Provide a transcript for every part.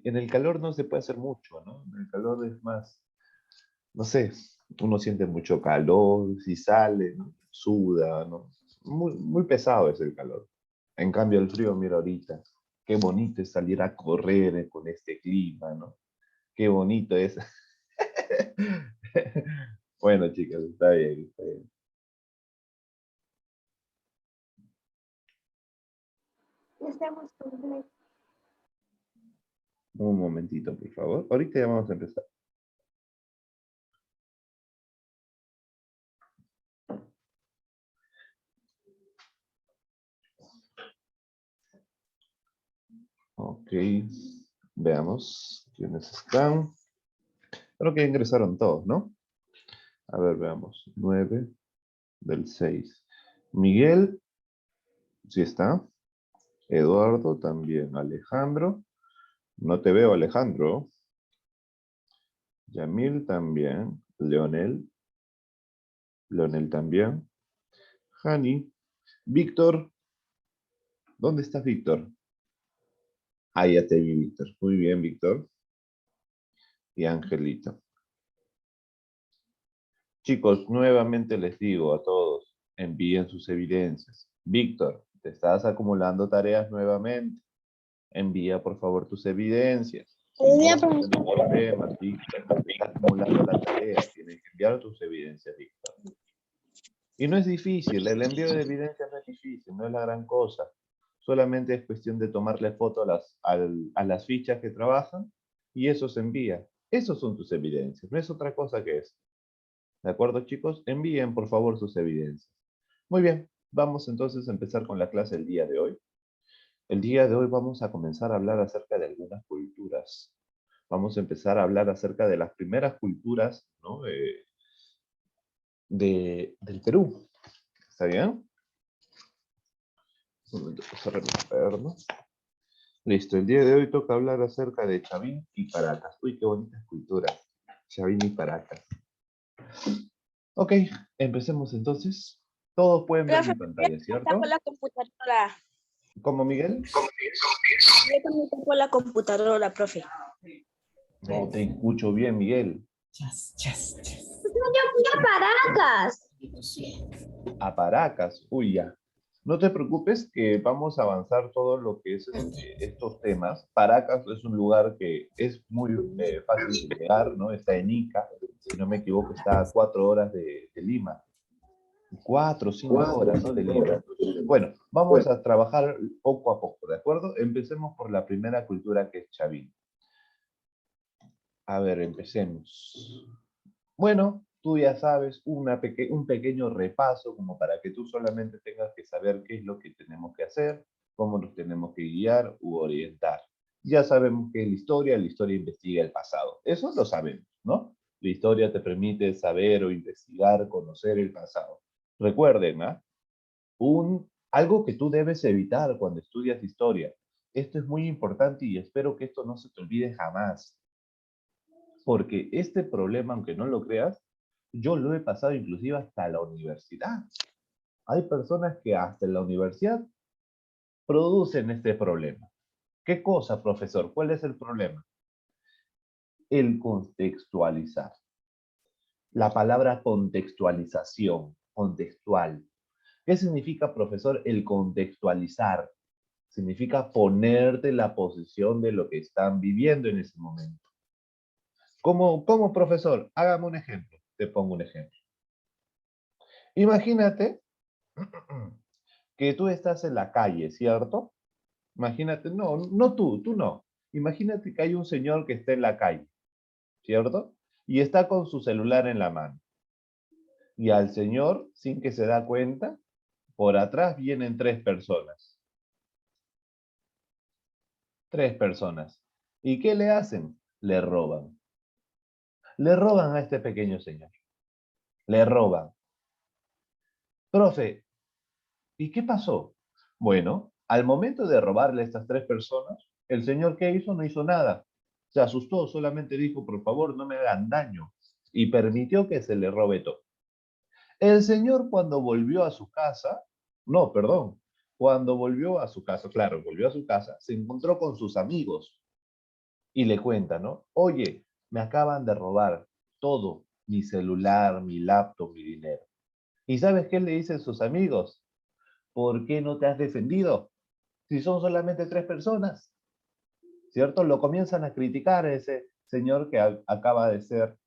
En el calor no se puede hacer mucho, ¿no? En el calor es más, no sé, uno siente mucho calor, si sale, ¿no? Suda, ¿no? Muy pesado es el calor. En cambio, el frío, mira ahorita, qué bonito es salir a correr con este clima, ¿no? Qué bonito es. Bueno, chicas, está bien, está bien. Estamos completos. Un momentito, por favor. Ahorita ya vamos a empezar. Ok, veamos quiénes están. Creo que ingresaron todos, ¿no? A ver, veamos. 9 del 6. Miguel, sí está. Eduardo también. Alejandro, no te veo, Alejandro. Yamil también. Leonel, Leonel también. Hani, Víctor, ¿dónde estás, Víctor? Ah, ya te vi, Víctor. Muy bien, Víctor. Y Angelito. Chicos, nuevamente les digo a todos, envíen sus evidencias. Víctor, te estás acumulando tareas nuevamente. Envía, por favor, tus evidencias. Si no, Ya, vamos a tener profesor. problemas, Víctor. Se está acumulando la tarea. Tienes que enviar tus evidencias, Víctor. Y no es difícil, el envío de evidencias no es difícil, no es la gran cosa. Solamente es cuestión de tomarle foto a las fichas que trabajan y eso se envía. Esos son tus evidencias, no es otra cosa que eso. ¿De acuerdo, chicos? Envíen, por favor, sus evidencias. Muy bien, vamos entonces a empezar con la clase el día de hoy. El día de hoy vamos a comenzar a hablar acerca de algunas culturas. Vamos a empezar a hablar acerca de las primeras culturas, ¿no? Del Perú. ¿Está bien? Un momento, cerrar mi cuaderno. Listo, el día de hoy toca hablar acerca de Chavín y Paracas. Uy, qué bonita escultura. Chavín y Paracas. Ok, empecemos entonces. Todos pueden ver Profe, mi pantalla, está por ¿cierto? la computadora. ¿Cómo, Miguel? Yo también está por la computadora, profe. No te escucho bien, Miguel. Yo fui a Paracas. A Paracas. Uy, ya. No te preocupes que vamos a avanzar todo lo que es estos temas. Paracas es un lugar que es muy fácil de llegar, ¿no? Está en Ica, si no me equivoco, está a 4 horas de Lima. 4 o 5 horas, ¿no? De Lima. Bueno, vamos a trabajar poco a poco, ¿de acuerdo? Empecemos por la primera cultura que es Chavín. A ver, empecemos. Bueno, tú ya sabes, un pequeño repaso como para que tú solamente tengas que saber qué es lo que tenemos que hacer, cómo nos tenemos que guiar u orientar. Ya sabemos que es la historia investiga el pasado. Eso lo sabemos, ¿no? La historia te permite saber o investigar, conocer el pasado. Recuerden, ¿ah? Algo que tú debes evitar cuando estudias historia. Esto es muy importante y espero que esto no se te olvide jamás. Porque este problema, aunque no lo creas, yo lo he pasado inclusive hasta la universidad. Hay personas que hasta en la universidad producen este problema. ¿Qué cosa, profesor? ¿Cuál es el problema? El contextualizar. La palabra contextualización, contextual. ¿Qué significa, profesor, el contextualizar? Significa ponerte en la posición de lo que están viviendo en ese momento. ¿Cómo, profesor? Hágame un ejemplo. Te pongo un ejemplo. Imagínate que tú estás en la calle, ¿cierto? Imagínate, no tú no. Imagínate que hay un señor que está en la calle, ¿cierto? Y está con su celular en la mano. Y al señor, sin que se da cuenta, por atrás vienen 3 personas. 3 personas. ¿Y qué le hacen? Le roban. Le roban a este pequeño señor. Le roban. Profe, ¿y qué pasó? Bueno, al momento de robarle a estas 3 personas, el señor ¿qué hizo? No hizo nada. Se asustó, solamente dijo, por favor, no me hagan daño. Y permitió que se le robe todo. El señor cuando volvió a su casa, no, perdón, cuando volvió a su casa, claro, volvió a su casa, se encontró con sus amigos. Y le cuenta, ¿no? Oye, me acaban de robar todo, mi celular, mi laptop, mi dinero. ¿Y sabes qué le dicen sus amigos? ¿Por qué no te has defendido? Si son solamente 3 personas, ¿cierto? Lo comienzan a criticar a ese señor que acaba de ser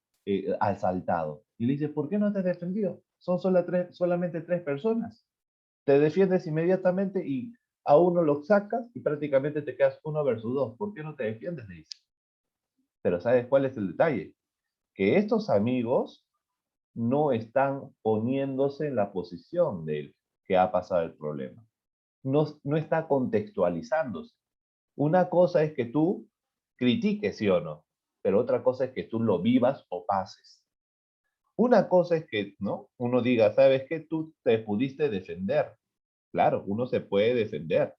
asaltado. Y le dice, ¿por qué no te has defendido? Son solamente 3 personas. Te defiendes inmediatamente y a uno lo sacas y prácticamente te quedas 1 versus 2. ¿Por qué no te defiendes? Le dice. Pero ¿sabes cuál es el detalle? Que estos amigos no están poniéndose en la posición del que ha pasado el problema. No está contextualizándose. Una cosa es que tú critiques, sí o no, pero otra cosa es que tú lo vivas o pases. Una cosa es que, ¿no? Uno diga, ¿sabes qué? Tú te pudiste defender. Claro, uno se puede defender,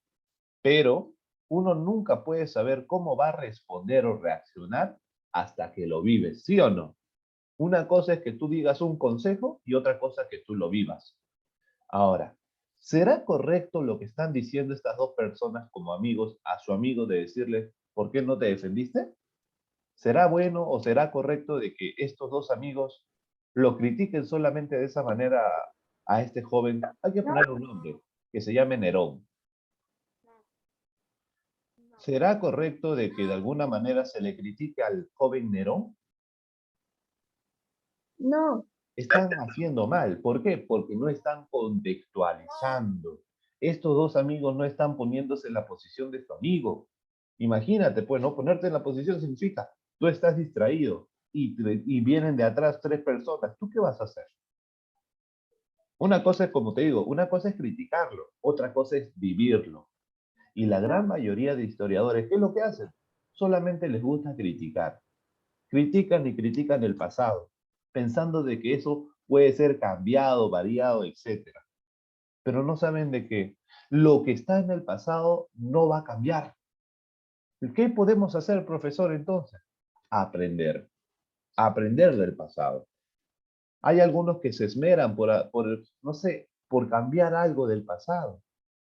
pero uno nunca puede saber cómo va a responder o reaccionar hasta que lo vives, ¿sí o no? Una cosa es que tú digas un consejo y otra cosa que tú lo vivas. Ahora, ¿será correcto lo que están diciendo estas 2 personas como amigos a su amigo de decirle, ¿por qué no te defendiste? ¿Será bueno o será correcto de que estos 2 amigos lo critiquen solamente de esa manera a este joven? Hay que poner un nombre, que se llame Nerón. ¿Será correcto de que de alguna manera se le critique al joven Nerón? No, Están haciendo mal. ¿Por qué? Porque no están contextualizando. Estos 2 amigos no están poniéndose en la posición de su amigo. Imagínate, pues, no ponerte en la posición significa, tú estás distraído y vienen de atrás 3 personas. ¿Tú qué vas a hacer? Una cosa es, como te digo, una cosa es criticarlo, otra cosa es vivirlo. Y la gran mayoría de historiadores, ¿qué es lo que hacen? Solamente les gusta criticar. Critican y critican el pasado, pensando de que eso puede ser cambiado, variado, etcétera. Pero no saben de que lo que está en el pasado no va a cambiar. ¿Qué podemos hacer, profesor, entonces? Aprender, aprender del pasado. Hay algunos que se esmeran no sé, por cambiar algo del pasado,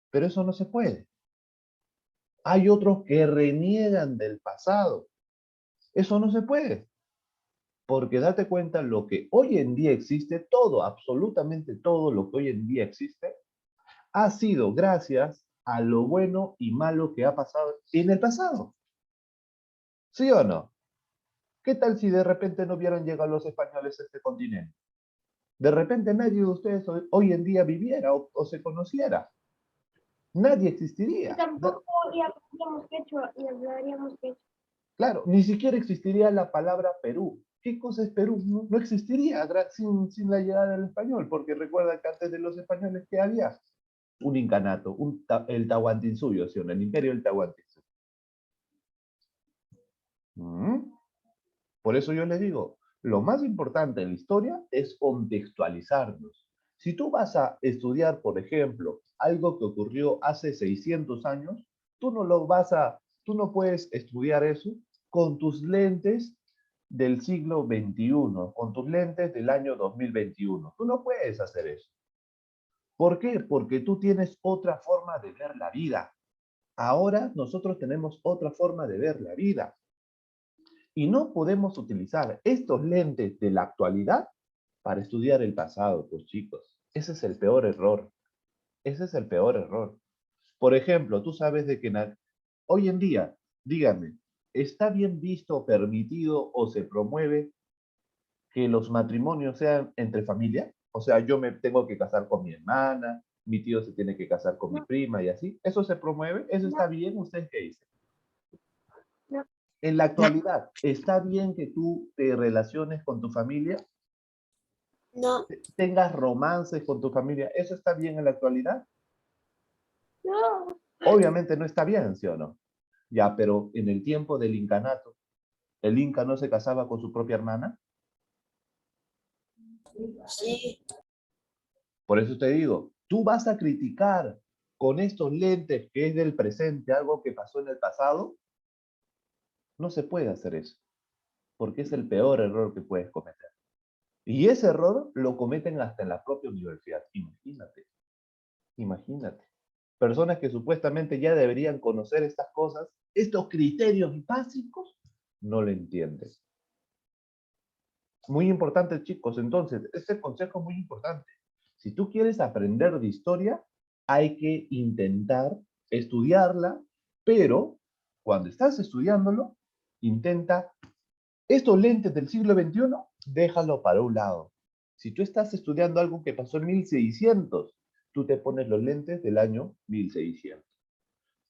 pero eso no se puede. Hay otros que reniegan del pasado. Eso no se puede. Porque date cuenta, lo que hoy en día existe, todo, absolutamente todo lo que hoy en día existe, ha sido gracias a lo bueno y malo que ha pasado en el pasado. ¿Sí o no? ¿Qué tal si de repente no hubieran llegado los españoles a este continente? De repente nadie de ustedes hoy en día viviera o se conociera. Nadie y existiría. tampoco ya hablaríamos quechua y hablaríamos quechua. Claro, ni siquiera existiría la palabra Perú. ¿Qué cosa es Perú? No existiría sin la llegada del español, porque recuerda que antes de los españoles, ¿qué había? Un incanato, el Tahuantinsuyo, ¿sí? El imperio del Tahuantinsuyo. ¿Mm? Por eso yo les digo, lo más importante en la historia es contextualizarnos. Si tú vas a estudiar, por ejemplo, algo que ocurrió hace 600 años, tú no puedes estudiar eso con tus lentes del siglo XXI, con tus lentes del año 2021. Tú no puedes hacer eso. ¿Por qué? Porque tú tienes otra forma de ver la vida. Ahora nosotros tenemos otra forma de ver la vida. Y no podemos utilizar estos lentes de la actualidad para estudiar el pasado, pues chicos. Ese es el peor error. Ese es el peor error. Por ejemplo, tú sabes de que hoy en día, dígame, ¿está bien visto, permitido o se promueve que los matrimonios sean entre familia? O sea, yo me tengo que casar con mi hermana, mi tío se tiene que casar con mi No, prima y así. ¿Eso se promueve? ¿Eso no, está bien? ¿Usted qué dice? no, En la actualidad, ¿está bien que tú te relaciones con tu familia? no, Tengas romances con tu familia? ¿Eso está bien en la actualidad? no. Obviamente no está bien, ¿sí o no? Ya, pero en el tiempo del incanato, ¿el inca no se casaba con su propia hermana? Sí, Por eso te digo, tú vas a criticar con estos lentes que es del presente algo que pasó en el pasado. No se puede hacer eso, porque es el peor error que puedes cometer. Y ese error lo cometen hasta en la propia universidad. Imagínate, imagínate. Personas que supuestamente ya deberían conocer estas cosas, estos criterios básicos, no lo entiende. Muy importante, chicos. Entonces, este consejo es muy importante. Si tú quieres aprender de historia, hay que intentar estudiarla, pero cuando estás estudiándolo, intenta estos lentes del siglo XXI, déjalo para un lado. Si tú estás estudiando algo que pasó en 1600, tú te pones los lentes del año 1600.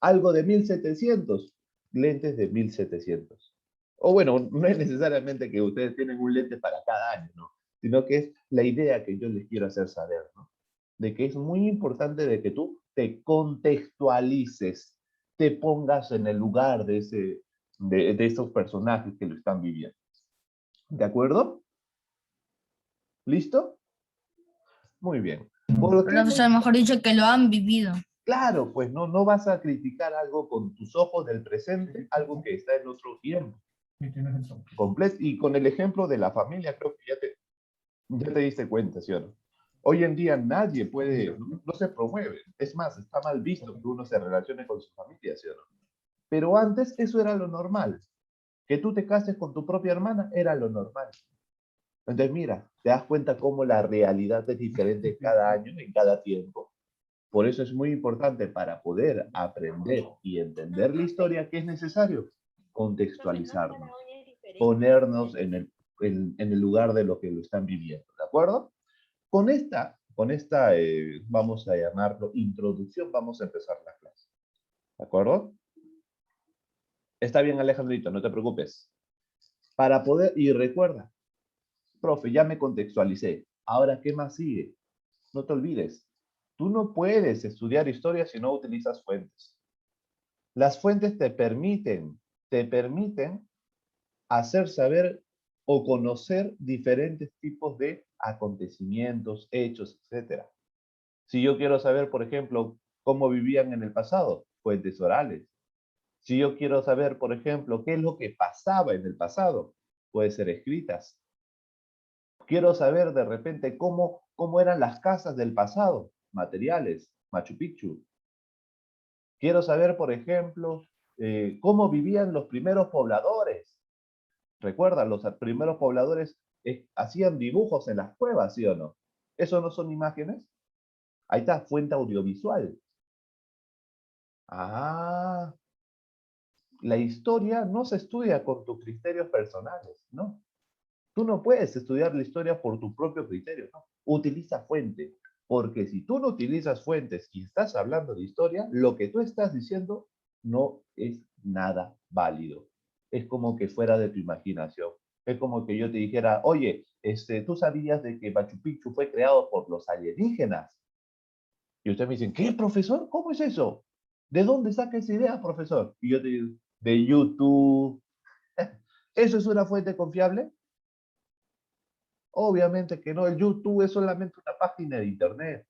Algo de 1700, lentes de 1700. O bueno, no es necesariamente que ustedes tienen un lente para cada año, ¿no? Sino que es la idea que yo les quiero hacer saber, ¿no? De que es muy importante de que tú te contextualices, te pongas en el lugar de esos personajes que lo están viviendo. ¿De acuerdo? ¿Listo? Muy bien. ¿Por qué no? Profesor, mejor dicho, que lo han vivido. Claro, pues no vas a criticar algo con tus ojos del presente, algo que está en otro tiempo. Completo. Y con el ejemplo de la familia, creo que ya te diste cuenta, ¿sí o no? Hoy en día nadie puede, no se promueve. Es más, está mal visto que uno se relacione con su familia, ¿sí o no? Pero antes eso era lo normal. Que tú te cases con tu propia hermana era lo normal. Entonces, mira, te das cuenta cómo la realidad es diferente cada año, en cada tiempo. Por eso es muy importante para poder aprender y entender la historia que es necesario contextualizarnos, ponernos en el lugar de lo que lo están viviendo, ¿de acuerdo? Con esta vamos a llamarlo introducción, vamos a empezar la clase, ¿de acuerdo? Está bien, Alejandrito, no te preocupes. Para poder, y recuerda, profe, ya me contextualicé, ahora, ¿qué más sigue? No te olvides, tú no puedes estudiar historia si no utilizas fuentes. Las fuentes te permiten hacer saber o conocer diferentes tipos de acontecimientos, hechos, etc. Si yo quiero saber, por ejemplo, cómo vivían en el pasado, fuentes orales. Si yo quiero saber, por ejemplo, qué es lo que pasaba en el pasado, puede ser escritas. Quiero saber de repente cómo eran las casas del pasado, materiales, Machu Picchu. Quiero saber, por ejemplo, cómo vivían los primeros pobladores. Recuerda, los primeros pobladores hacían dibujos en las cuevas, ¿sí o no? ¿Eso no son imágenes? Ahí está, fuente audiovisual. Ah, la historia no se estudia con tus criterios personales, ¿no? Tú no puedes estudiar la historia por tu propio criterio, ¿no? Utiliza fuentes, porque si tú no utilizas fuentes y estás hablando de historia, lo que tú estás diciendo no es nada válido. Es como que fuera de tu imaginación. Es como que yo te dijera, oye, ¿tú sabías de que Machu Picchu fue creado por los alienígenas? Y ustedes me dicen, ¿qué, profesor? ¿Cómo es eso? ¿De dónde saca esa idea, profesor? Y yo te digo, de YouTube. ¿Eso es una fuente confiable? Obviamente que no, el YouTube es solamente una página de internet.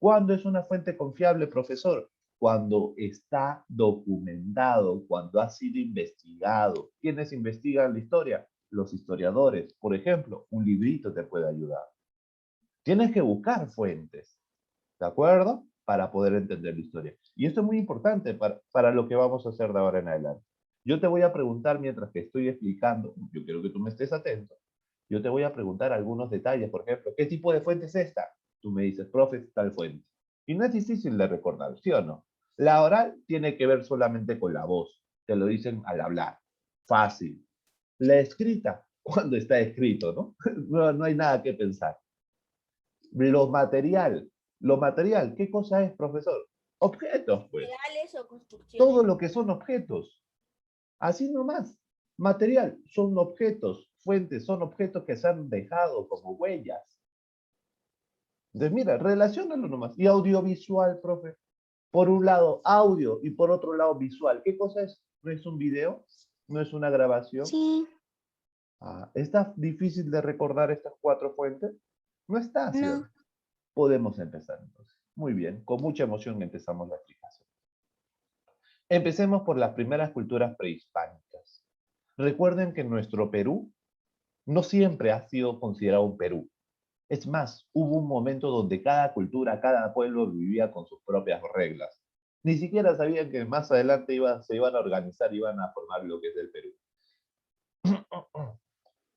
¿Cuándo es una fuente confiable, profesor? Cuando está documentado, cuando ha sido investigado. ¿Quiénes investigan la historia? Los historiadores. Por ejemplo, un librito te puede ayudar. Tienes que buscar fuentes, ¿de acuerdo? Para poder entender la historia. Y esto es muy importante para lo que vamos a hacer de ahora en adelante. Yo te voy a preguntar mientras que estoy explicando, yo quiero que tú me estés atento, yo te voy a preguntar algunos detalles, por ejemplo, ¿qué tipo de fuente es esta? Tú me dices, profe, tal fuente. Y no es difícil de recordar, ¿sí o no? La oral tiene que ver solamente con la voz, te lo dicen al hablar, fácil. La escrita, cuando está escrito, ¿no? No hay nada que pensar. Lo material, ¿qué cosa es, profesor? Objetos, pues. Materiales o construcciones. Todo lo que son objetos. Así nomás. Material son objetos, fuentes son objetos que se han dejado como huellas. Entonces, mira, relaciónalo nomás. Y audiovisual, profe. Por un lado, audio y por otro lado, visual. ¿Qué cosa es? ¿No es un video? ¿No es una grabación? Sí, ¿Está difícil de recordar estas cuatro fuentes? No está, ¿sí o no. no? Podemos empezar entonces. Muy bien, con mucha emoción empezamos la explicación. Empecemos por las primeras culturas prehispánicas. Recuerden que nuestro Perú no siempre ha sido considerado un Perú. Es más, hubo un momento donde cada cultura, cada pueblo vivía con sus propias reglas. Ni siquiera sabían que más adelante se iban a organizar, iban a formar lo que es el Perú.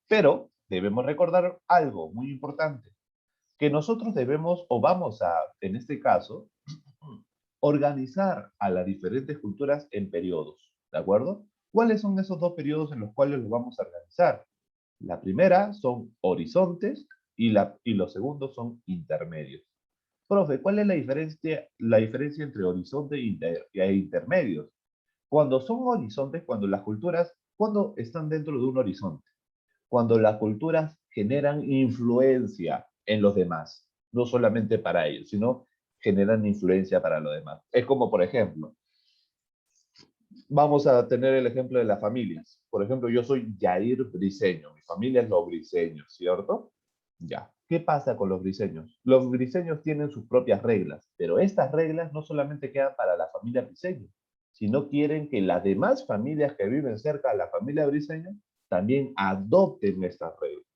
Pero debemos recordar algo muy importante, que nosotros debemos, o vamos a, en este caso, organizar a las diferentes culturas en periodos, ¿de acuerdo? ¿Cuáles son esos dos periodos en los cuales los vamos a organizar? La primera son horizontes y los segundos son intermedios. Profe, ¿cuál es la diferencia entre horizonte e intermedios? Cuando son horizontes, cuando las culturas, cuando están dentro de un horizonte, cuando las culturas generan influencia en los demás, no solamente para ellos, sino generan influencia para los demás. Es como, por ejemplo, vamos a tener el ejemplo de las familias. Por ejemplo, yo soy Yair Briseño, mi familia es los Briseños, ¿cierto? Ya. ¿Qué pasa con los briseños? Los briseños tienen sus propias reglas, pero estas reglas no solamente quedan para la familia briseño, sino quieren que las demás familias que viven cerca de la familia briseño también adopten estas reglas.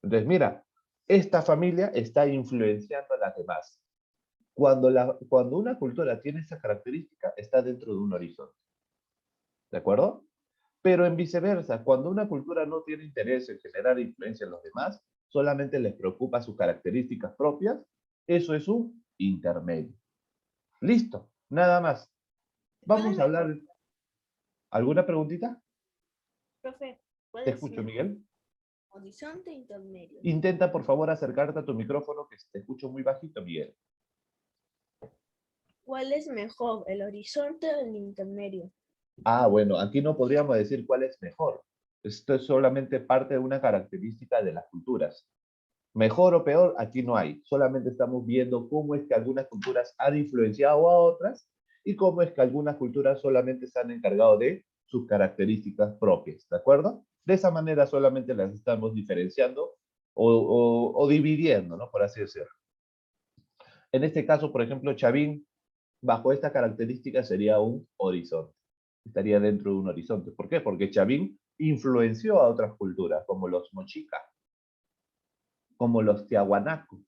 Entonces, mira, esta familia está influenciando a las demás. Cuando una cultura tiene esa característica, está dentro de un horizonte. ¿De acuerdo? Pero en viceversa, cuando una cultura no tiene interés en generar influencia en los demás, solamente les preocupa sus características propias, eso es un intermedio. Listo, nada más. Vamos a hablar. ¿Alguna preguntita? Profe, ¿cuál Te es escucho, mejor? Miguel. Horizonte intermedio. Intenta, por favor, acercarte a tu micrófono, que te escucho muy bajito, Miguel. ¿Cuál es mejor, el horizonte o el intermedio? Ah, bueno, aquí no podríamos decir cuál es mejor. Esto es solamente parte de una característica de las culturas. Mejor o peor, aquí no hay. Solamente estamos viendo cómo es que algunas culturas han influenciado a otras y cómo es que algunas culturas solamente se han encargado de sus características propias, ¿de acuerdo? De esa manera solamente las estamos diferenciando o dividiendo, ¿no? Por así decirlo. En este caso, por ejemplo, Chavín, bajo esta característica sería un horizonte. Estaría dentro de un horizonte. ¿Por qué? Porque Chavín influenció a otras culturas, como los mochicas, como los tiahuanacos.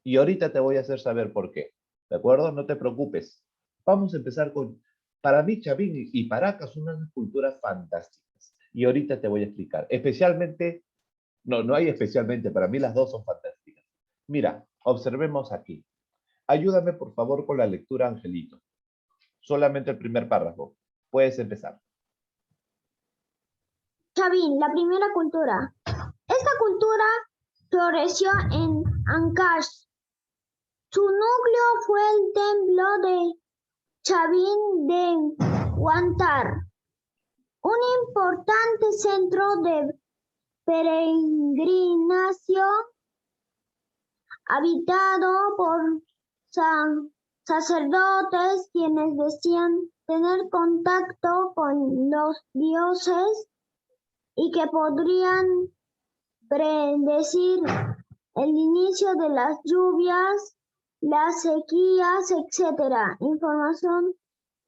Y ahorita te voy a hacer saber por qué. ¿De acuerdo? No te preocupes. Vamos a empezar con, para mí, Chavín y Paracas son unas culturas fantásticas. Y ahorita te voy a explicar. Especialmente, no hay especialmente, para mí las dos son fantásticas. Mira, observemos aquí. Ayúdame, por favor, con la lectura, Angelito. Solamente el primer párrafo. Puedes empezar. Chavín, la primera cultura. Esta cultura floreció en Ancash. Su núcleo fue el templo de Chavín de Huántar, un importante centro de peregrinación habitado por sacerdotes quienes decían tener contacto con los dioses y que podrían predecir el inicio de las lluvias, las sequías, etc. Información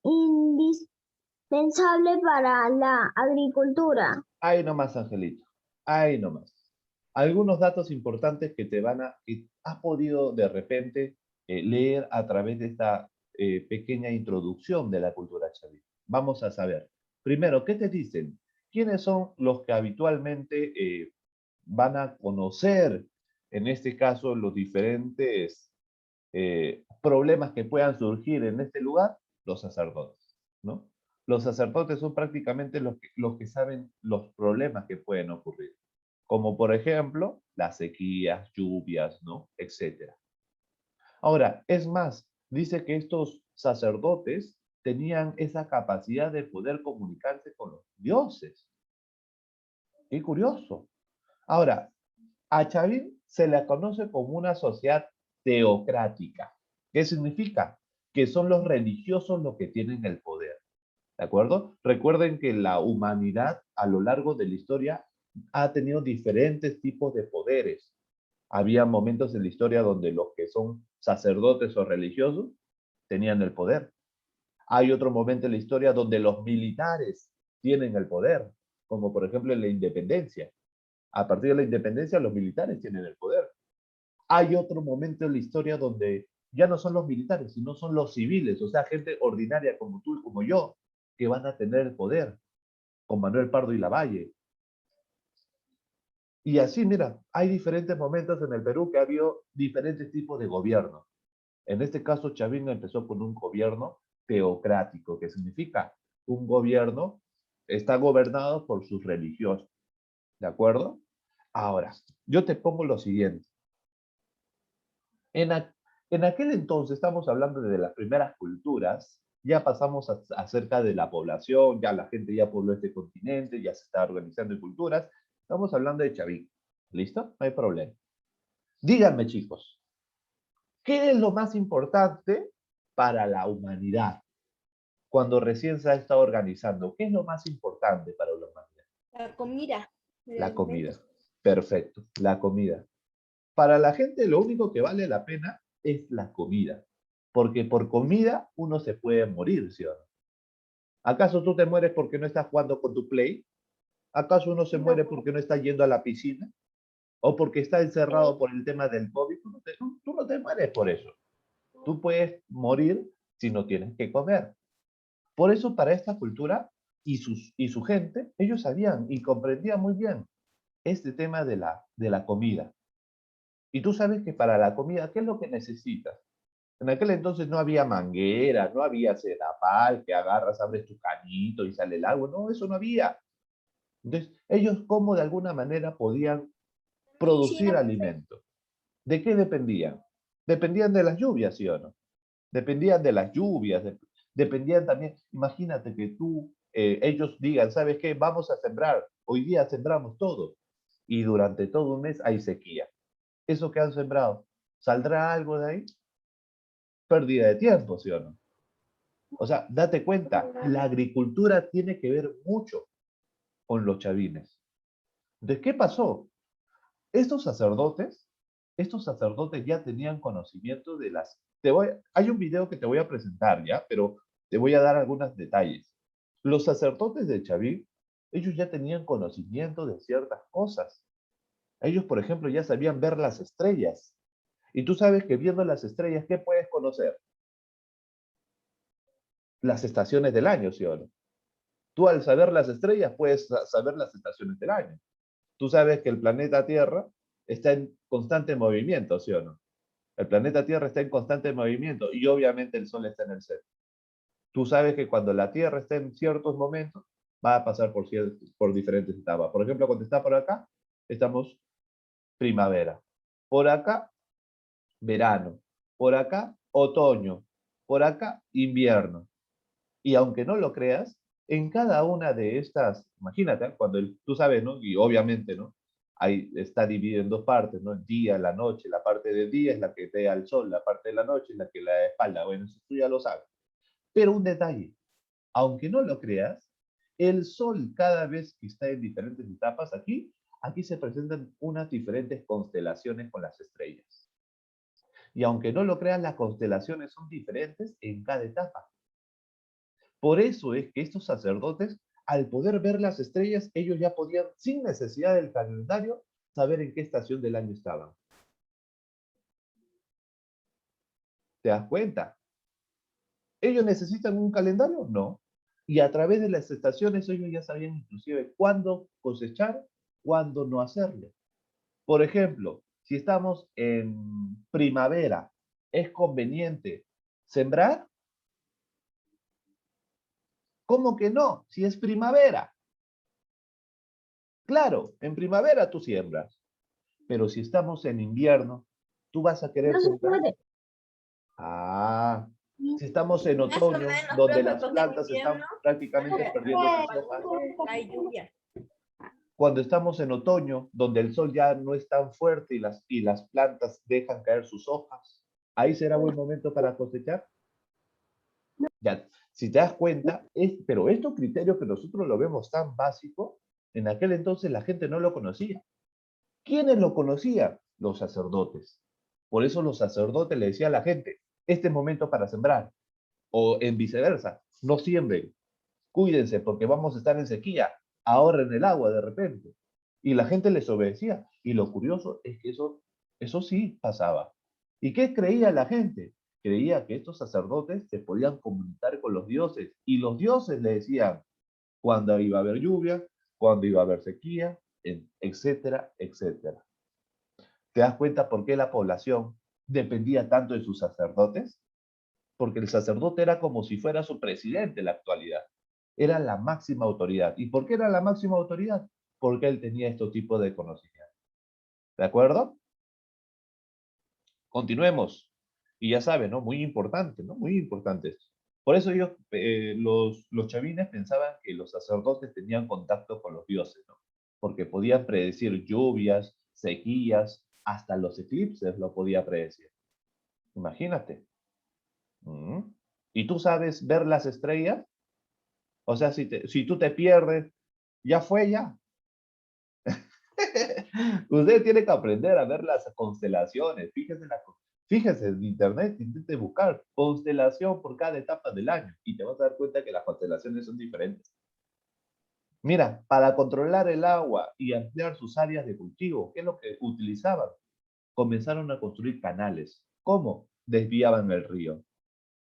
indispensable para la agricultura. Ahí nomás, Angelito. Ahí nomás. Algunos datos importantes que has podido de repente leer a través de esta pequeña introducción de la cultura chavín. Vamos a saber. Primero, ¿qué te dicen? ¿Quiénes son los que habitualmente van a conocer, en este caso, los diferentes problemas que puedan surgir en este lugar? Los sacerdotes, ¿no? Los sacerdotes son prácticamente los que saben los problemas que pueden ocurrir, como por ejemplo las sequías, lluvias, ¿no? Etcétera. Ahora, es más, dice que estos sacerdotes tenían esa capacidad de poder comunicarse con los dioses. Qué curioso. Ahora, a Chavín se le conoce como una sociedad teocrática. ¿Qué significa? Que son los religiosos los que tienen el poder. ¿De acuerdo? Recuerden que la humanidad a lo largo de la historia ha tenido diferentes tipos de poderes. Había momentos en la historia donde los que son sacerdotes o religiosos tenían el poder. Hay otro momento en la historia donde los militares tienen el poder, como por ejemplo en la independencia. A partir de la independencia, los militares tienen el poder. Hay otro momento en la historia donde ya no son los militares, sino son los civiles, o sea, gente ordinaria como tú y como yo, que van a tener el poder, con Manuel Pardo y Lavalle. Y así, mira, hay diferentes momentos en el Perú que ha habido diferentes tipos de gobierno. En este caso, Chavín empezó con un gobierno teocrático, que significa un gobierno está gobernado por sus religiosos. ¿De acuerdo? Ahora, yo te pongo lo siguiente. En, en aquel entonces, estamos hablando de las primeras culturas, ya pasamos acerca de la población, ya la gente ya pobló este continente, ya se está organizando en culturas. Estamos hablando de Chavín. ¿Listo? No hay problema. Díganme, chicos, ¿qué es lo más importante para la humanidad cuando recién se ha estado organizando? ¿Qué es lo más importante para la humanidad? La comida. La comida. Perfecto, la comida. Para la gente lo único que vale la pena es la comida. Porque por comida uno se puede morir, ¿sí o no? ¿Acaso tú te mueres porque no estás jugando con tu Play? ¿Acaso uno se muere porque no está yendo a la piscina? ¿O porque está encerrado por el tema del COVID? Tú no te mueres por eso. Tú puedes morir si no tienes que comer. Por eso para esta cultura y su gente, ellos sabían y comprendían muy bien este tema de la comida. Y tú sabes que para la comida, ¿qué es lo que necesitas? En aquel entonces no había manguera, no había sedapal, que agarras, abres tu canito y sale el agua. No, eso no había. Entonces, ellos cómo de alguna manera podían producir alimento. ¿De qué dependían? Dependían de las lluvias, ¿sí o no? Dependían de las lluvias, dependían también, imagínate que ellos digan, ¿sabes qué? Vamos a sembrar, hoy día sembramos todo, y durante todo un mes hay sequía. Eso que han sembrado, ¿saldrá algo de ahí? Pérdida de tiempo, ¿sí o no? O sea, date cuenta, la agricultura tiene que ver mucho con los chavines. Entonces, ¿qué pasó? Estos sacerdotes, estos sacerdotes ya tenían conocimiento de las... hay un video que te voy a presentar, ¿ya? Pero te voy a dar algunos detalles. Los sacerdotes de Chavín, ellos ya tenían conocimiento de ciertas cosas. Ellos, por ejemplo, ya sabían ver las estrellas. Y tú sabes que viendo las estrellas, ¿qué puedes conocer? Las estaciones del año, ¿sí o no? Tú al saber las estrellas puedes saber las estaciones del año. Tú sabes que el planeta Tierra está en constante movimiento, ¿sí o no? El planeta Tierra está en constante movimiento y obviamente el Sol está en el centro. Tú sabes que cuando la Tierra está en ciertos momentos, va a pasar por diferentes etapas. Por ejemplo, cuando está por acá, estamos primavera. Por acá, verano. Por acá, otoño. Por acá, invierno. Y aunque no lo creas, en cada una de estas, imagínate, cuando tú sabes, ¿no? Y obviamente, ¿no? Ahí está dividido en dos partes, ¿no? El día, la noche, la parte del día es la que ve al sol, la parte de la noche es la que la espalda. Bueno, eso tú ya lo sabes. Pero un detalle, aunque no lo creas, el sol cada vez que está en diferentes etapas aquí se presentan unas diferentes constelaciones con las estrellas. Y aunque no lo creas, las constelaciones son diferentes en cada etapa. Por eso es que estos sacerdotes, al poder ver las estrellas, ellos ya podían, sin necesidad del calendario, saber en qué estación del año estaban. ¿Te das cuenta? ¿Ellos necesitan un calendario? No. Y a través de las estaciones ellos ya sabían inclusive cuándo cosechar, cuándo no hacerlo. Por ejemplo, si estamos en primavera, ¿es conveniente sembrar? ¿Cómo que no? Si es primavera. Claro, en primavera tú siembras. Pero si estamos en invierno, ¿tú vas a querer No se sembrar? puede. Ah, si estamos en Más o otoño, menos, donde profe, las porque en plantas están invierno prácticamente perdiendo sus hojas. hay lluvia. Cuando estamos en otoño, donde el sol ya no es tan fuerte y las plantas dejan caer sus hojas, ¿ahí será buen momento para cosechar? Ya, si te das cuenta, pero estos criterios que nosotros lo vemos tan básico, en aquel entonces la gente no lo conocía. ¿Quiénes lo conocían? Los sacerdotes. Por eso los sacerdotes le decían a la gente, este es momento para sembrar. O en viceversa, no siembren, cuídense porque vamos a estar en sequía, ahorren el agua de repente. Y la gente les obedecía. Y lo curioso es que eso sí pasaba. ¿Y qué creía la gente? Creía que estos sacerdotes se podían comunicar con los dioses y los dioses le decían cuándo iba a haber lluvia, cuándo iba a haber sequía, etcétera, etcétera. ¿Te das cuenta por qué la población dependía tanto de sus sacerdotes? Porque el sacerdote era como si fuera su presidente en la actualidad. Era la máxima autoridad. ¿Y por qué era la máxima autoridad? Porque él tenía estos tipos de conocimientos. ¿De acuerdo? Continuemos. Y ya saben, ¿no? Muy importante, ¿no? Muy importante. Por eso ellos, los chavines pensaban que los sacerdotes tenían contacto con los dioses, ¿no? Porque podían predecir lluvias, sequías, hasta los eclipses lo podía predecir. Imagínate. ¿Y tú sabes ver las estrellas? O sea, si tú te pierdes, ya fue ya. Usted tiene que aprender a ver las constelaciones. Fíjese en internet, intente buscar constelación por cada etapa del año y te vas a dar cuenta que las constelaciones son diferentes. Mira, para controlar el agua y ampliar sus áreas de cultivo, ¿qué es lo que utilizaban? Comenzaron a construir canales. ¿Cómo? Desviaban el río.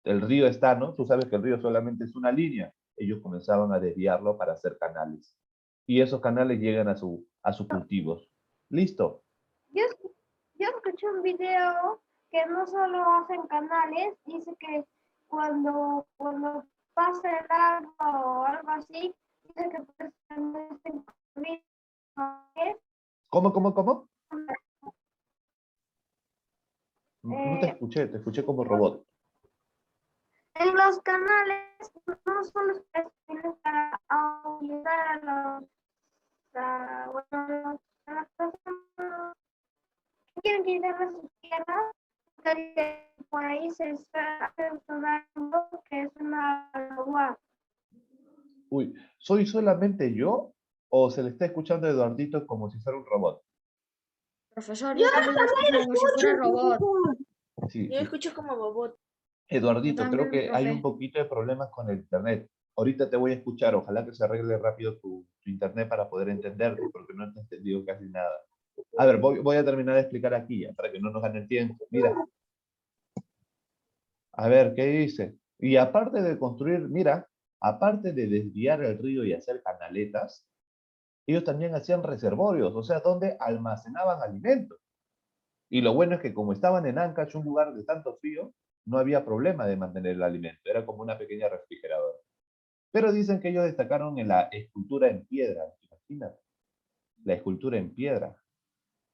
El río está, ¿no? Tú sabes que el río solamente es una línea. Ellos comenzaban a desviarlo para hacer canales. Y esos canales llegan a sus cultivos. ¿Listo? Yo escuché un video que no solo hacen canales, dice que cuando pasa el agua o algo así, dice que pues, ¿Cómo? No te escuché como robot. en los canales no solo es para ayudar a las personas que quieren quitar sus tierras, porque por ahí se hace sonar que es una agua. Uy, ¿soy solamente yo o se le está escuchando a Eduardito como si fuera un robot? Profesor, yo también lo escucho como si fuera robot. Sí, Yo sí. escucho como robot. Eduardito, Yo creo también, que hay un profe. poquito de problemas con el internet. Ahorita te voy a escuchar, ojalá que se arregle rápido tu internet para poder entenderte, porque no te he entendido casi nada. A ver, voy a terminar de explicar aquí ya, para que no nos gane el tiempo. Mira. A ver, ¿qué dice? Y aparte de construir, mira, aparte de desviar el río y hacer canaletas, ellos también hacían reservorios, o sea, donde almacenaban alimentos. Y lo bueno es que como estaban en Ancash, un lugar de tanto frío, no había problema de mantener el alimento, era como una pequeña refrigeradora. Pero dicen que ellos destacaron en la escultura en piedra, imagínate, la escultura en piedra.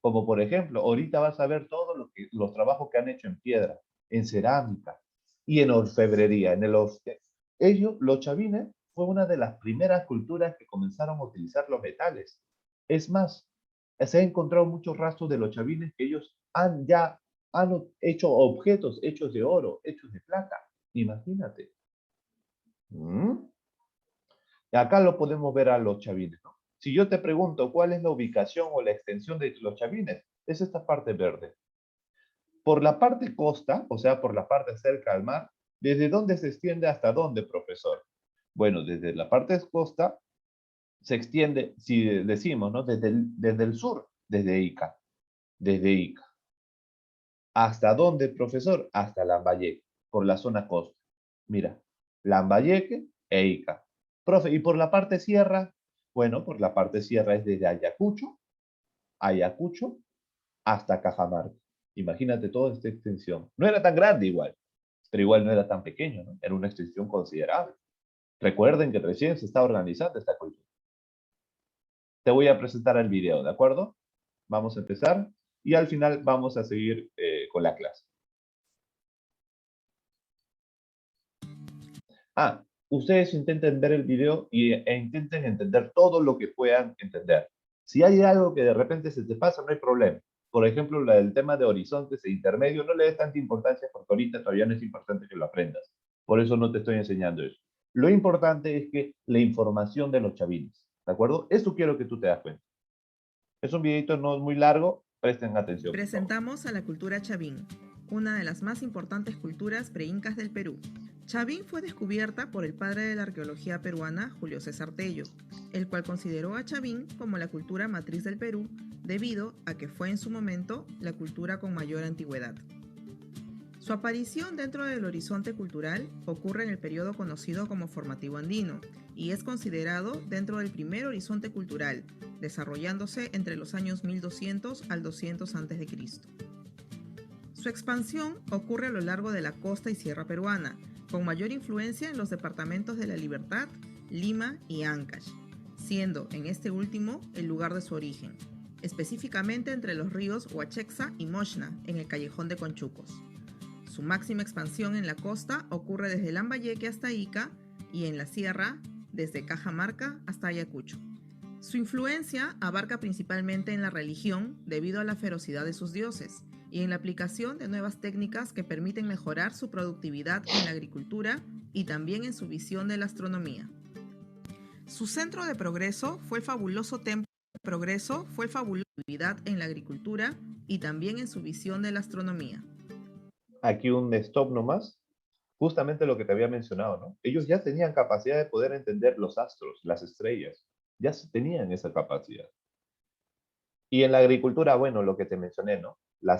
Como por ejemplo, ahorita vas a ver todos los trabajos que han hecho en piedra, en cerámica y en orfebrería. Ellos, los chavines, fue una de las primeras culturas que comenzaron a utilizar los metales. Es más, se han encontrado muchos rastros de los chavines que ellos han hecho objetos hechos de oro, hechos de plata. Imagínate. Y acá lo podemos ver a los chavines, ¿no? Si yo te pregunto cuál es la ubicación o la extensión de los chavines, es esta parte verde. Por la parte costa, o sea, por la parte cerca al mar, ¿desde dónde se extiende hasta dónde, profesor? Bueno, desde la parte costa se extiende, si decimos, ¿no? Desde el sur, desde Ica. Desde Ica. ¿Hasta dónde, profesor? Hasta Lambayeque, por la zona costa. Mira, Lambayeque e Ica. Profe, ¿y por la parte sierra? Bueno, por la parte sierra es desde Ayacucho hasta Cajamarca. Imagínate toda esta extensión. No era tan grande igual, pero igual no era tan pequeño, ¿no? Era una extensión considerable. Recuerden que recién se está organizando esta cultura. Te voy a presentar el video, ¿de acuerdo? Vamos a empezar y al final vamos a seguir con la clase. Ustedes intenten ver el video e intenten entender todo lo que puedan entender. Si hay algo que de repente se te pasa, no hay problema. Por ejemplo, el tema de horizontes e intermedios, no le des tanta importancia porque ahorita todavía no es importante que lo aprendas. Por eso no te estoy enseñando eso. Lo importante es que la información de los chavines, ¿de acuerdo? Eso quiero que tú te das cuenta. Es un videito no muy largo, presten atención. Presentamos a la cultura chavín, una de las más importantes culturas preincas del Perú. Chavín fue descubierta por el padre de la arqueología peruana, Julio César Tello, el cual consideró a Chavín como la cultura matriz del Perú, debido a que fue en su momento la cultura con mayor antigüedad. Su aparición dentro del horizonte cultural ocurre en el periodo conocido como formativo andino y es considerado dentro del primer horizonte cultural, desarrollándose entre los años 1200 al 200 a.C. Su expansión ocurre a lo largo de la costa y sierra peruana, con mayor influencia en los departamentos de La Libertad, Lima y Ancash, siendo en este último el lugar de su origen, específicamente entre los ríos Huachexa y Moshna, en el callejón de Conchucos. Su máxima expansión en la costa ocurre desde Lambayeque hasta Ica y en la sierra desde Cajamarca hasta Ayacucho. Su influencia abarca principalmente en la religión debido a la ferocidad de sus dioses y en la aplicación de nuevas técnicas que permiten mejorar su productividad en la agricultura y también en su visión de la astronomía. Su centro de progreso fue el fabuloso templo de progreso, fue fabulosa actividad en la agricultura y también en su visión de la astronomía. Aquí un stop nomás. Justamente lo que te había mencionado, ¿no? Ellos ya tenían capacidad de poder entender los astros, las estrellas. Ya tenían esa capacidad. Y en la agricultura, bueno, lo que te mencioné, ¿no?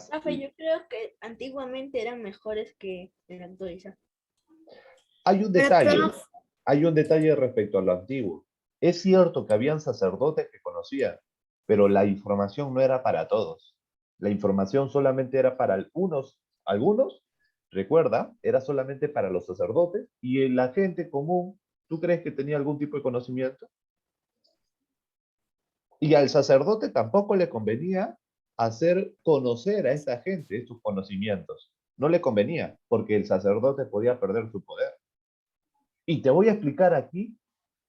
Profe, yo creo que antiguamente eran mejores que en la actualidad. Hay un detalle respecto a lo antiguo. Es cierto que habían sacerdotes que conocían, pero la información no era para todos. La información solamente era para algunos, recuerda, era solamente para los sacerdotes y la gente común, ¿tú crees que tenía algún tipo de conocimiento? Y al sacerdote tampoco le convenía hacer conocer a esa gente estos conocimientos. No le convenía, porque el sacerdote podía perder su poder. Y te voy a explicar aquí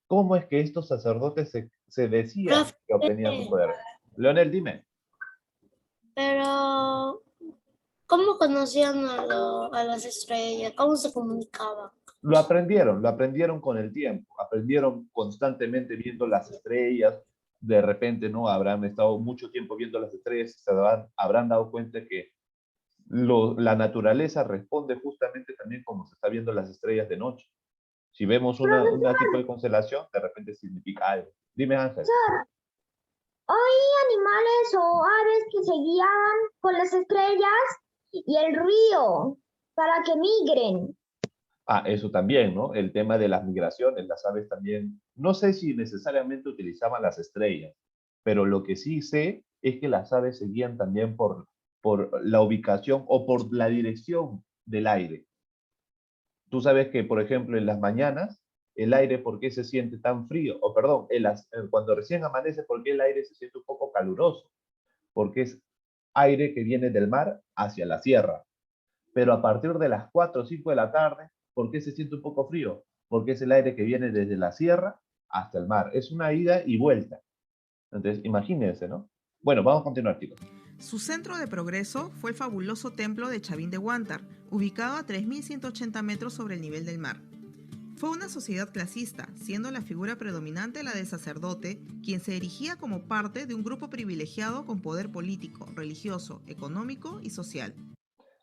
cómo es que estos sacerdotes se decían que obtenían su poder. Leonel, dime. Pero, ¿cómo conocían a las estrellas? ¿Cómo se comunicaban? Lo aprendieron con el tiempo, aprendieron constantemente viendo las estrellas, de repente, ¿no? Habrán estado mucho tiempo viendo las estrellas y habrán dado cuenta que la naturaleza responde justamente también como se está viendo las estrellas de noche. Si vemos una tipo de constelación, de repente significa algo. Dime, Ángel. Hay animales o aves que se guían con las estrellas y el río para que migren. Ah, eso también, ¿no? El tema de las migraciones, las aves también. No sé si necesariamente utilizaban las estrellas, pero lo que sí sé es que las aves se guían también por la ubicación o por la dirección del aire. Tú sabes que, por ejemplo, en las mañanas, el aire, ¿por qué se siente tan frío? O perdón, cuando recién amanece, ¿por qué el aire se siente un poco caluroso? Porque es aire que viene del mar hacia la sierra. Pero a partir de las 4 o 5 de la tarde, ¿por qué se siente un poco frío? Porque es el aire que viene desde la sierra hasta el mar. Es una ida y vuelta. Entonces, imagínense, ¿no? Bueno, vamos a continuar, chicos. Su centro de progreso fue el fabuloso templo de Chavín de Huántar, ubicado a 3.180 metros sobre el nivel del mar. Fue una sociedad clasista, siendo la figura predominante la del sacerdote, quien se erigía como parte de un grupo privilegiado con poder político, religioso, económico y social.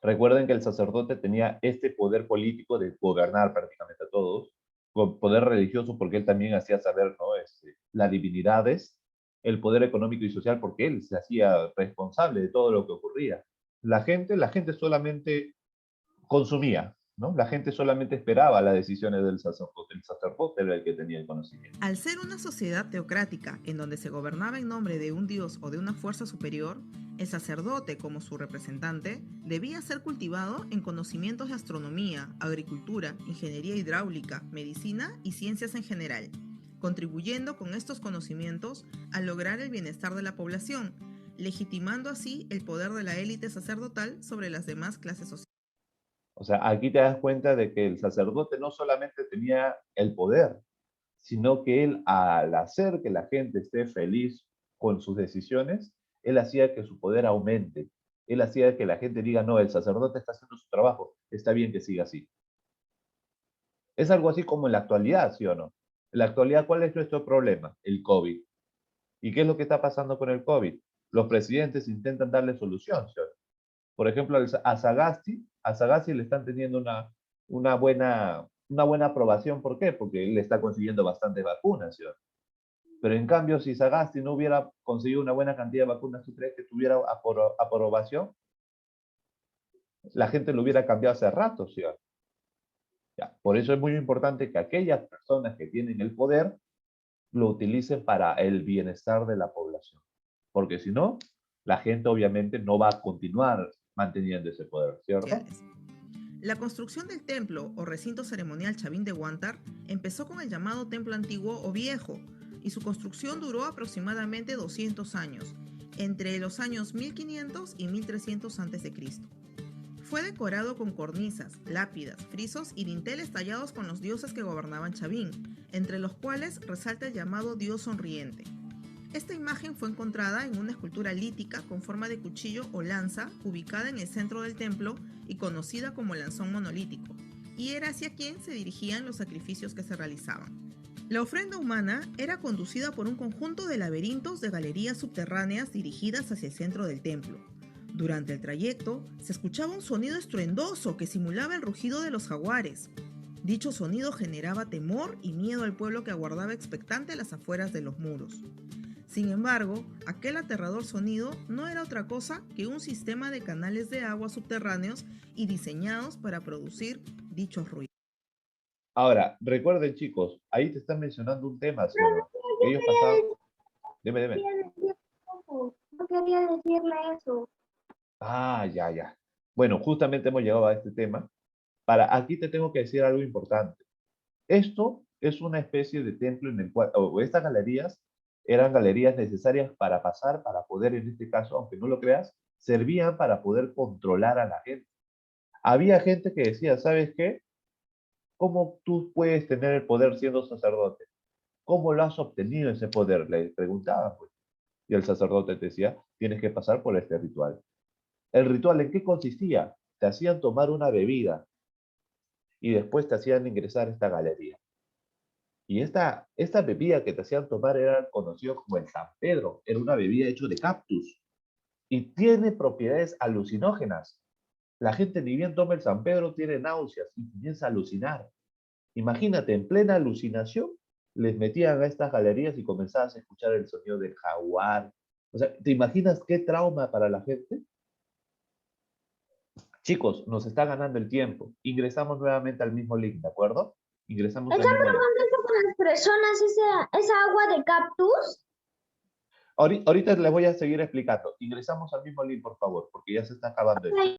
Recuerden que el sacerdote tenía este poder político de gobernar prácticamente a todos, con poder religioso porque él también hacía saber, ¿no? Las divinidades, el poder económico y social porque él se hacía responsable de todo lo que ocurría. La gente solamente consumía, ¿no? La gente solamente esperaba las decisiones del sacerdote. El sacerdote era el que tenía el conocimiento. Al ser una sociedad teocrática en donde se gobernaba en nombre de un dios o de una fuerza superior, el sacerdote, como su representante, debía ser cultivado en conocimientos de astronomía, agricultura, ingeniería hidráulica, medicina y ciencias en general, contribuyendo con estos conocimientos a lograr el bienestar de la población, legitimando así el poder de la élite sacerdotal sobre las demás clases sociales. O sea, aquí te das cuenta de que el sacerdote no solamente tenía el poder, sino que él, al hacer que la gente esté feliz con sus decisiones, él hacía que su poder aumente. Él hacía que la gente diga, no, el sacerdote está haciendo su trabajo, está bien que siga así. Es algo así como en la actualidad, ¿sí o no? En la actualidad, ¿cuál es nuestro problema? El COVID. ¿Y qué es lo que está pasando con el COVID? Los presidentes intentan darle solución, ¿sí o no? Por ejemplo, a Sagasti le están teniendo una buena aprobación. ¿Por qué? Porque él está consiguiendo bastantes vacunas, ¿sí? Pero en cambio, si Sagasti no hubiera conseguido una buena cantidad de vacunas, ¿tú crees que tuviera aprobación? la gente lo hubiera cambiado hace rato, ¿sí? Ya, por eso es muy importante que aquellas personas que tienen el poder lo utilicen para el bienestar de la población. Porque si no, la gente obviamente no va a continuar manteniendo ese poder, ¿cierto? La construcción del templo o recinto ceremonial Chavín de Huántar empezó con el llamado templo antiguo o viejo, y su construcción duró aproximadamente 200 años, entre los años 1500 y 1300 a.C. Fue decorado con cornisas, lápidas, frisos y dinteles tallados con los dioses que gobernaban Chavín, entre los cuales resalta el llamado dios sonriente. Esta imagen fue encontrada en una escultura lítica con forma de cuchillo o lanza ubicada en el centro del templo y conocida como lanzón monolítico, y era hacia quien se dirigían los sacrificios que se realizaban. La ofrenda humana era conducida por un conjunto de laberintos de galerías subterráneas dirigidas hacia el centro del templo. Durante el trayecto se escuchaba un sonido estruendoso que simulaba el rugido de los jaguares. Dicho sonido generaba temor y miedo al pueblo que aguardaba expectante a las afueras de los muros. Sin embargo, aquel aterrador sonido no era otra cosa que un sistema de canales de agua subterráneos y diseñados para producir dichos ruidos. Ahora, recuerden chicos, ahí te están mencionando un tema, ¿sí o no? Que ellos pasaban... Dime. No quería decirle eso. Ah, ya. Bueno, justamente hemos llegado a este tema. Aquí te tengo que decir algo importante. Esto es una especie de templo en el cual, o estas galerías eran galerías necesarias para pasar, para poder, en este caso, aunque no lo creas, servían para poder controlar a la gente. Había gente que decía, ¿sabes qué? ¿Cómo tú puedes tener el poder siendo sacerdote? ¿Cómo lo has obtenido ese poder? Le preguntaban, pues. Y el sacerdote te decía, tienes que pasar por este ritual. ¿El ritual en qué consistía? Te hacían tomar una bebida y después te hacían ingresar a esta galería. Y esta bebida que te hacían tomar era conocido como el San Pedro. Era una bebida hecha de cactus y tiene propiedades alucinógenas. La gente ni bien toma el San Pedro tiene náuseas y comienza a alucinar. Imagínate, en plena alucinación, les metían a estas galerías y comenzabas a escuchar el sonido del jaguar. O sea, ¿te imaginas qué trauma para la gente? Chicos, nos está ganando el tiempo. Ingresamos nuevamente al mismo link, ¿de acuerdo? Ingresamos al ¿Están mismo link. probando con las personas esa agua de cactus? Ahorita les voy a seguir explicando. Ingresamos al mismo link, por favor, porque ya se está acabando esto.